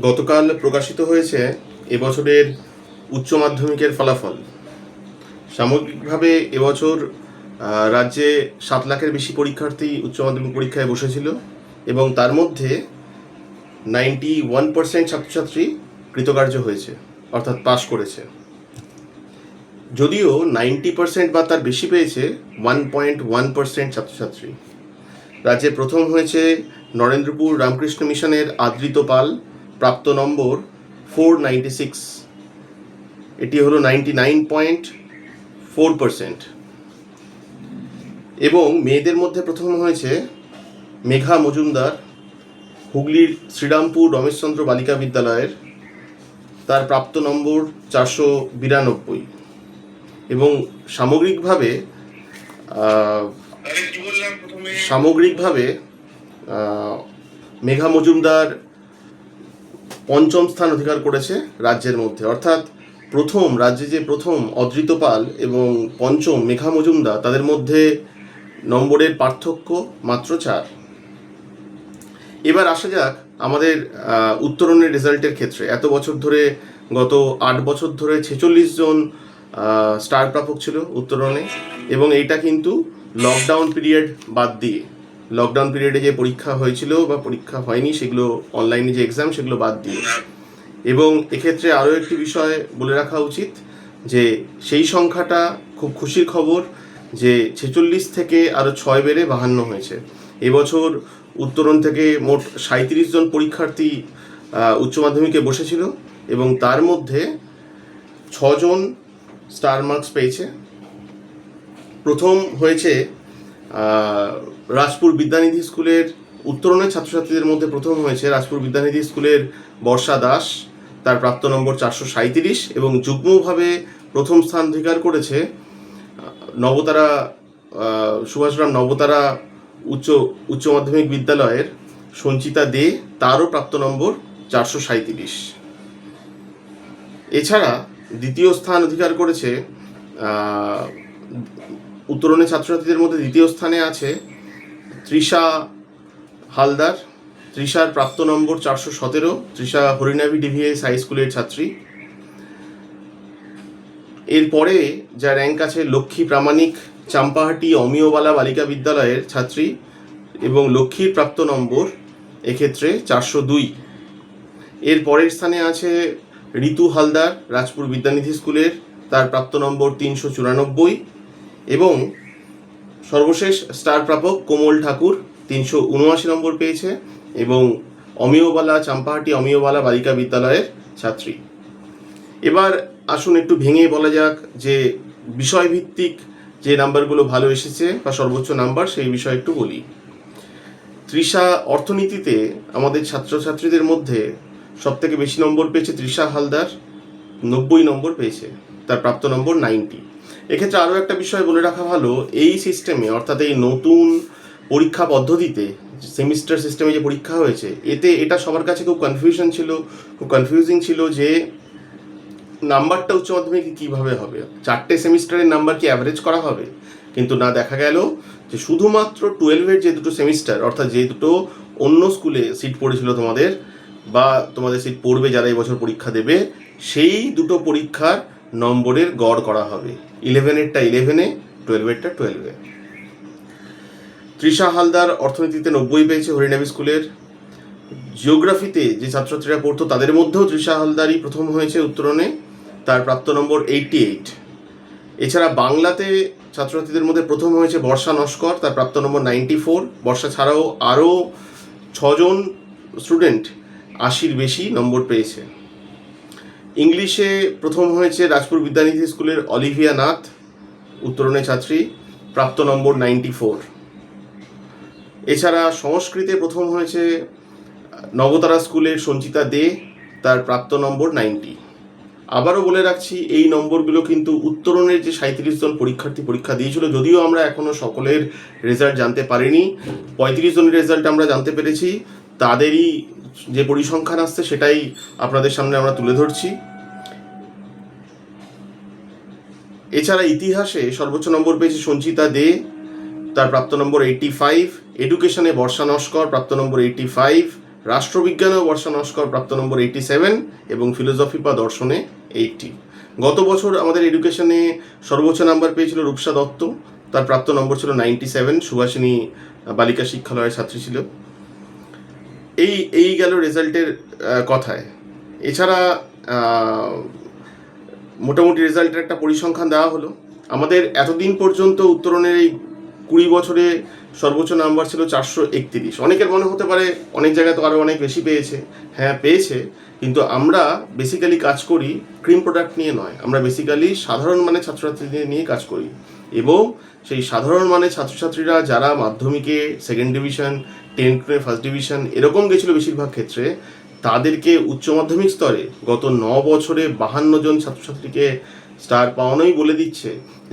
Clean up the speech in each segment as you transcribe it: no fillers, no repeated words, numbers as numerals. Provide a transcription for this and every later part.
গতকাল প্রকাশিত হয়েছে এবছরের উচ্চ মাধ্যমিকের ফলাফল। সামগ্রিকভাবে এবছর রাজ্যে 7 লাখের বেশি পরীক্ষার্থী উচ্চ মাধ্যমিক পরীক্ষায় বসেছিল এবং তার মধ্যে 91% ছাত্রছাত্রী কৃতকার্য হয়েছে, অর্থাৎ পাশ করেছে। যদিও 90% বা তার বেশি পেয়েছে 1.1% ছাত্রছাত্রী। রাজ্যে প্রথম হয়েছে নরেন্দ্রপুর রামকৃষ্ণ মিশনের আদৃত পাল, প্রাপ্ত নম্বর 496। এটি হলো 99.4%। এবং মেয়েদের মধ্যে প্রথম হয়েছে মেঘা মজুমদার, হুগলির শ্রীরামপুর রমেশচন্দ্র বালিকা বিদ্যালয়ের, তার প্রাপ্ত নম্বর 492। এবং সামগ্রিকভাবে মেঘা মজুমদার পঞ্চম স্থান অধিকার করেছে রাজ্যের মধ্যে, অর্থাৎ রাজ্যে যে প্রথম অদৃত পাল এবং পঞ্চম মেঘা মজুমদার, তাদের মধ্যে নম্বরের পার্থক্য মাত্র 4। এবার আসা যাক আমাদের উত্তরণের রেজাল্টের ক্ষেত্রে। গত 8 বছর ধরে 46 জন স্টার প্রাপক ছিল উত্তরণে, এবং এইটা কিন্তু লকডাউন পিরিয়ড বাদ দিয়ে, লকডাউন পিরিয়ডে যে পরীক্ষা হয়েছিল বা পরীক্ষা হয়নি সেগুলো, অনলাইনে যে এক্সাম সেগুলো বাদ দিয়ে। এবং এক্ষেত্রে আরও একটি বিষয় বলে রাখা উচিত যে সেই সংখ্যাটা খুব খুশির খবর যে 46 থেকে আরও 6 বেড়ে 52 হয়েছে। এবছর উত্তরণ থেকে মোট 37 জন পরীক্ষার্থী উচ্চ মাধ্যমিকে বসেছিল এবং তার মধ্যে 6 জন স্টার মার্কস পেয়েছে। প্রথম হয়েছে রাজপুর বিদ্যানিধি স্কুলের, উত্তরণের ছাত্রছাত্রীদের মধ্যে প্রথম হয়েছে রাজপুর বিদ্যানিধি স্কুলের বর্ষা দাস, তার প্রাপ্ত নম্বর 437। এবং যুগ্মভাবে প্রথম স্থান অধিকার করেছে নবতারা, সুভাষরাম নবতারা উচ্চ মাধ্যমিক বিদ্যালয়ের সঞ্চিতা দে, তারও প্রাপ্ত নম্বর 437। এছাড়া দ্বিতীয় স্থান অধিকার করেছে, উত্তরণের ছাত্রছাত্রীদের মধ্যে দ্বিতীয় স্থানে আছে তৃষা হালদার। তৃষার প্রাপ্ত নম্বর 417। তৃষা হরিনাভি ডিভিএস হাই স্কুলের ছাত্রী। এরপরে যা র্যাঙ্ক আছে লক্ষ্মী প্রামাণিক, চাম্পাহাটি অমিয়বালা বালিকা বিদ্যালয়ের ছাত্রী, এবং লক্ষ্মীর প্রাপ্ত নম্বর এক্ষেত্রে 402। এর পরের স্থানে আছে ঋতু হালদার, রাজপুর বিদ্যানিধি স্কুলের, তার প্রাপ্ত নম্বর 394। এবং সর্বশেষ স্টার প্রাপক কোমল ঠাকুর 379 নম্বর পেয়েছে, এবং চাম্পাহাটি অমিয়বালা বালিকা বিদ্যালয়ের ছাত্রী। এবার আসুন একটু ভেঙে বলা যাক যে বিষয়ভিত্তিক যে নাম্বারগুলো ভালো এসেছে বা সর্বোচ্চ নাম্বার, সেই বিষয়ে একটু বলি। তৃষা অর্থনীতিতে আমাদের ছাত্রছাত্রীদের মধ্যে সবথেকে বেশি নম্বর পেয়েছে তৃষা হালদার, 90 নম্বর পেয়েছে, তার প্রাপ্ত নম্বর 90। এক্ষেত্রে আরও একটা বিষয় বলে রাখা ভালো, এই সিস্টেমে, অর্থাৎ এই নতুন পরীক্ষা পদ্ধতিতে, সেমিস্টার সিস্টেমে যে পরীক্ষা হয়েছে, এটা সবার কাছে খুব কনফিউজিং ছিল যে নাম্বারটা উচ্চ মাধ্যমিকে কীভাবে হবে, 4টে সেমিস্টারের নাম্বার কি অ্যাভারেজ করা হবে? কিন্তু না, দেখা গেল যে শুধুমাত্র 12-এর যে দুটো সেমিস্টার, অর্থাৎ যে দুটো অন্য স্কুলে সিট পড়েছিল তোমাদের, বা তোমাদের সিট পড়বে যারা এই বছর পরীক্ষা দেবে, সেই দুটো পরীক্ষার নম্বরের গড় করা হবে। 11-এরটা 11-এ, 12-এরটা 12-এ। তৃষা হালদার অর্থনীতিতে 90 পেয়েছে হরিনাভি স্কুলের। জিওগ্রাফিতে যে ছাত্রছাত্রীরা পড়তো তাদের মধ্যেও তৃষা হালদারই প্রথম হয়েছে উত্তরণে, তার প্রাপ্ত নম্বর 88। এছাড়া বাংলাতে ছাত্রছাত্রীদের মধ্যে প্রথম হয়েছে বর্ষা নস্কর, তার প্রাপ্ত নম্বর 94। বর্ষা ছাড়াও আরও 6 জন স্টুডেন্ট 80-র বেশি নম্বর পেয়েছে। ইংলিশে প্রথম হয়েছে রাজপুর বিদ্যানিধি স্কুলের অলিভিয়া নাথ, উত্তরণের ছাত্রী, প্রাপ্ত নম্বর 94। এছাড়া সংস্কৃতে প্রথম হয়েছে নবতারা স্কুলের সঞ্চিতা দে, তার প্রাপ্ত নম্বর 90। আবারও বলে রাখছি, এই নম্বরগুলো কিন্তু উত্তরণের যে 37 জন পরীক্ষার্থী পরীক্ষা দিয়েছিল, যদিও আমরা এখনও সকলের রেজাল্ট জানতে পারিনি, 35 জনের রেজাল্ট আমরা জানতে পেরেছি, তাদেরই যে পরিসংখ্যান আসছে সেটাই আপনাদের সামনে আমরা তুলে ধরছি। এছাড়া ইতিহাসে সর্বোচ্চ নম্বর পেয়েছে সঞ্চিতা দে, তার প্রাপ্ত নম্বর 85। এডুকেশনে বর্ষা নস্কর, প্রাপ্ত নম্বর 85। রাষ্ট্রবিজ্ঞান ও বর্ষা নস্কর প্রাপ্ত নম্বর 87 এবং ফিলোসফি বা দর্শনে 80। গত বছর আমাদের এডুকেশনে সর্বোচ্চ নাম্বার পেয়েছিল রূপসা দত্ত, তার প্রাপ্ত নম্বর ছিল 97, সুভাষিনী বালিকা শিক্ষালয়ের ছাত্রী ছিল। এই গেল রেজাল্টের কথায়। এছাড়া মোটামুটি রেজাল্টের একটা পরিসংখ্যান দেওয়া হলো। আমাদের এতদিন পর্যন্ত উত্তরণের এই 20 বছরে সর্বোচ্চ নাম্বার ছিল 431। অনেকের মনে হতে পারে অনেক জায়গায় তো আরও অনেক বেশি পেয়েছে। হ্যাঁ পেয়েছে, কিন্তু আমরা বেসিক্যালি কাজ করি ক্রিম প্রোডাক্ট নিয়ে নয়, আমরা বেসিক্যালি সাধারণ মানের ছাত্রছাত্রীদের নিয়ে কাজ করি। এবং সেই সাধারণ মানের ছাত্রছাত্রীরা যারা মাধ্যমিকে second division, 10th first division এরকম গেছিলো বেশিরভাগ ক্ষেত্রে, তাদেরকে উচ্চ মাধ্যমিক স্তরে গত 9 বছরে 52 জন ছাত্রছাত্রীকে স্টার পাওয়ানোই বলে দিচ্ছে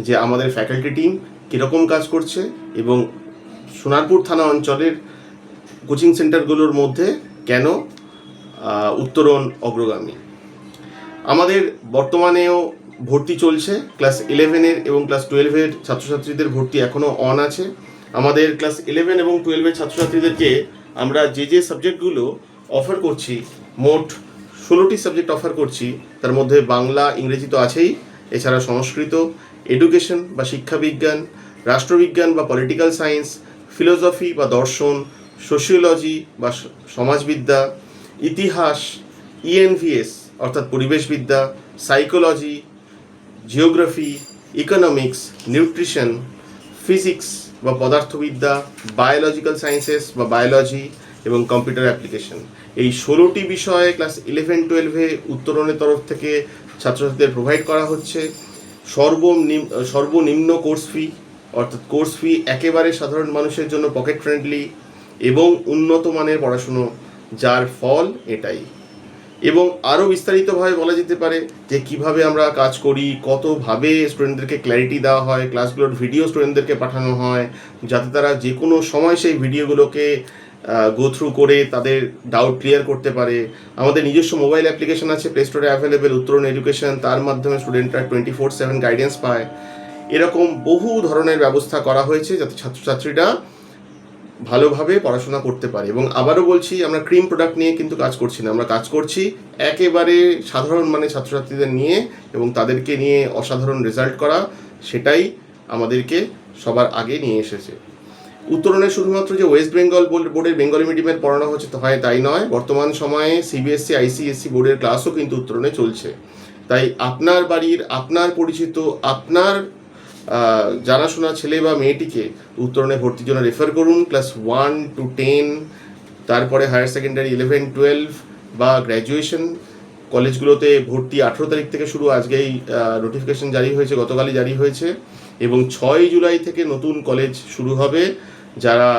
যে আমাদের ফ্যাকাল্টি টিম কীরকম কাজ করছে এবং সোনারপুর থানা অঞ্চলের কোচিং সেন্টারগুলোর মধ্যে কেন উত্তরণ অগ্রগামী। আমাদের বর্তমানেও ভর্তি চলছে, ক্লাস 11-এর এবং ক্লাস 12-এর ছাত্রছাত্রীদের ভর্তি এখনও অন আছে। আমাদের ক্লাস 11 এবং 12-এর ছাত্রছাত্রীদেরকে আমরা যে সাবজেক্টগুলো অফার করছি, মোট 16টি সাবজেক্ট অফার করছি। তার মধ্যে বাংলা, ইংরেজি তো আছেই, এছাড়া সংস্কৃত, এডুকেশন বা শিক্ষাবিজ্ঞান, রাষ্ট্রবিজ্ঞান বা পলিটিক্যাল সায়েন্স, ফিলোসফি বা দর্শন, সোশিওলজি বা সমাজবিদ্যা, ইতিহাস, ইএনভিএস অর্থাৎ পরিবেশবিদ্যা, psychology, geography, economics, nutrition, physics বা পদার্থবিদ্যা, বায়োলজিক্যাল সায়েন্সেস বা বায়োলজি এবং কম্পিউটার অ্যাপ্লিকেশন। এই 16টি বিষয়ে ক্লাস 11-12-এ উত্তরণের তরফ থেকে ছাত্রছাত্রীদের প্রোভাইড করা হচ্ছে। সর্বনিম্ন কোর্স ফি, অর্থাৎ কোর্স ফি একেবারে সাধারণ মানুষের জন্য পকেট ফ্রেন্ডলি এবং উন্নত মানের পড়াশুনো, যার ফল এটাই। এবং আরও বিস্তারিতভাবে বলা যেতে পারে যে কিভাবে আমরা কাজ করি, কতভাবে স্টুডেন্টদেরকে ক্ল্যারিটি দেওয়া হয়, ক্লাসগুলোর ভিডিও স্টুডেন্টদেরকে পাঠানো হয় যাতে তারা যে কোনো সময় সেই ভিডিওগুলোকে গো থ্রু করে তাদের ডাউট ক্লিয়ার করতে পারে। আমাদের নিজস্ব মোবাইল অ্যাপ্লিকেশন আছে, প্লে স্টোরে অ্যাভেলেবেল, উত্তরণ এডুকেশন, তার মাধ্যমে স্টুডেন্টরা 24/7 গাইডেন্স পায়। এরকম বহু ধরনের ব্যবস্থা করা হয়েছে যাতে ছাত্রছাত্রীরা ভালোভাবে পড়াশোনা করতে পারে। এবং আবারও বলছি, আমরা ক্রিম প্রোডাক্ট নিয়ে কিন্তু কাজ করছি না, আমরা কাজ করছি একেবারে সাধারণ মানে ছাত্রছাত্রীদের নিয়ে এবং তাদেরকে নিয়ে অসাধারণ রেজাল্ট করা, সেটাই আমাদেরকে সবার আগে নিয়ে এসেছে। উত্তরণে শুধুমাত্র যে ওয়েস্ট বেঙ্গল বোর্ডের বেঙ্গলি মিডিয়ামের পড়ানো হচ্ছে হয় তাই নয়, বর্তমান সময়ে সিবিএসসি, আইসিএসসি বোর্ডের ক্লাসও কিন্তু উত্তরণে চলছে। তাই আপনার বাড়ির, আপনার পরিচিত, আপনার জানাশোনা ছেলে বা মেয়েটিকে উত্তরণে ভর্তির জন্য রেফার করুন। ক্লাস 1 to 10, তারপরে হায়ার সেকেন্ডারি 11-12 বা গ্র্যাজুয়েশন কলেজগুলোতে ভর্তি 18 তারিখ থেকে শুরু। আজকেই নোটিফিকেশন জারি হয়েছে, গতকালই জারি হয়েছে। এবং 6 জুলাই থেকে নতুন কলেজ শুরু হবে। যারা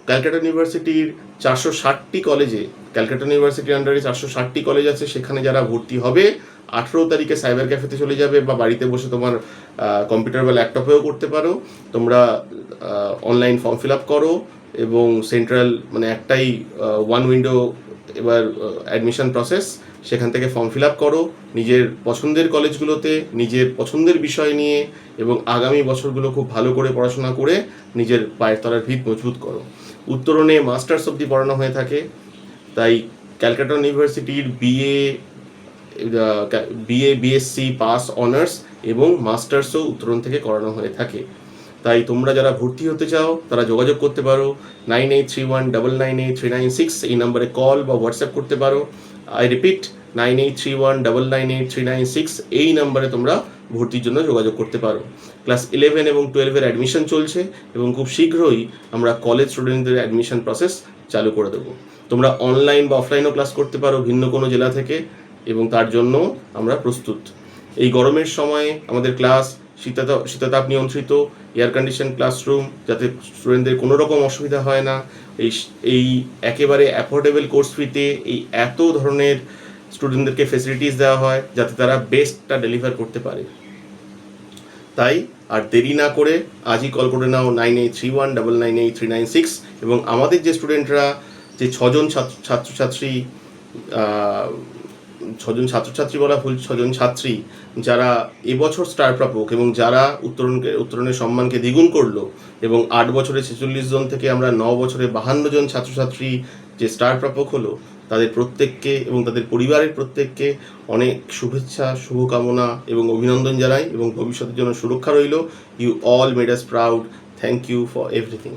ক্যালকাটা ইউনিভার্সিটির 460টি কলেজে, ক্যালকাটা ইউনিভার্সিটির আন্ডারে 460টি কলেজ আছে, সেখানে যারা ভর্তি হবে 18 তারিখে সাইবার ক্যাফেতে চলে যাবে বা বাড়িতে বসে তোমার কম্পিউটার বা ল্যাপটপেও করতে পারো। তোমরা অনলাইন ফর্ম ফিল আপ করো এবং সেন্ট্রাল মানে একটাই ওয়ান উইন্ডো এবার অ্যাডমিশন প্রসেস, সেখান থেকে ফর্ম ফিল আপ করো নিজের পছন্দের কলেজগুলোতে, নিজের পছন্দের বিষয় নিয়ে, এবং আগামী বছরগুলো খুব ভালো করে পড়াশোনা করে নিজের পায়ের তলার ভিত মজবুত করো। উত্তরণে মাস্টার্স অবধি পড়ানো হয়ে থাকে, তাই ক্যালকাটা ইউনিভার্সিটির বিএসসি পাস, অনার্স এবং মাস্টার্সও উত্তরণ থেকে করানো হয়ে থাকে। তাই তোমরা যারা ভর্তি হতে চাও তারা যোগাযোগ করতে পারো 9831998396, এই নম্বরে কল বা হোয়াটসঅ্যাপ করতে পারো। আই রিপিট 9831998396, এই নম্বরে তোমরা ভর্তির জন্য যোগাযোগ করতে পারো। ক্লাস 11 এবং 12-এর অ্যাডমিশন চলছে এবং খুব শীঘ্রই আমরা কলেজ স্টুডেন্টদের অ্যাডমিশন প্রসেস চালু করে দেবো। তোমরা অনলাইন বা অফলাইনও ক্লাস করতে পারো ভিন্ন কোনো জেলা থেকে, এবং তার জন্য আমরা প্রস্তুত। এই গরমের সময়ে আমাদের ক্লাস শীতাতাপ নিয়ন্ত্রিত, এয়ার কন্ডিশন ক্লাসরুম, যাতে স্টুডেন্টদের কোনো রকম অসুবিধা হয় না। এই একেবারে অ্যাফোর্ডেবল কোর্স ফিতে এই এত ধরনের স্টুডেন্টদেরকে ফেসিলিটিস দেওয়া হয় যাতে তারা বেস্টটা ডেলিভার করতে পারে। তাই আর দেরি না করে আজই কল করে নাও 9831998396, এবং আমাদের যে স্টুডেন্টরা, যে 6 জন ছাত্রছাত্রী বলা ভুল, 6 জন ছাত্রী যারা এবছর স্টার প্রাপক এবং যারা উত্তরণের সম্মানকে দ্বিগুণ করলো, এবং 8 বছরে 46 জন থেকে আমরা 9 বছরে 52 জন ছাত্রছাত্রী যে স্টার প্রাপক হলো তাদের প্রত্যেককে এবং তাদের পরিবারের প্রত্যেককে অনেক শুভেচ্ছা, শুভকামনা এবং অভিনন্দন জানাই এবং ভবিষ্যতের জন্য সুরক্ষা রইল। You all made us proud. Thank you for everything.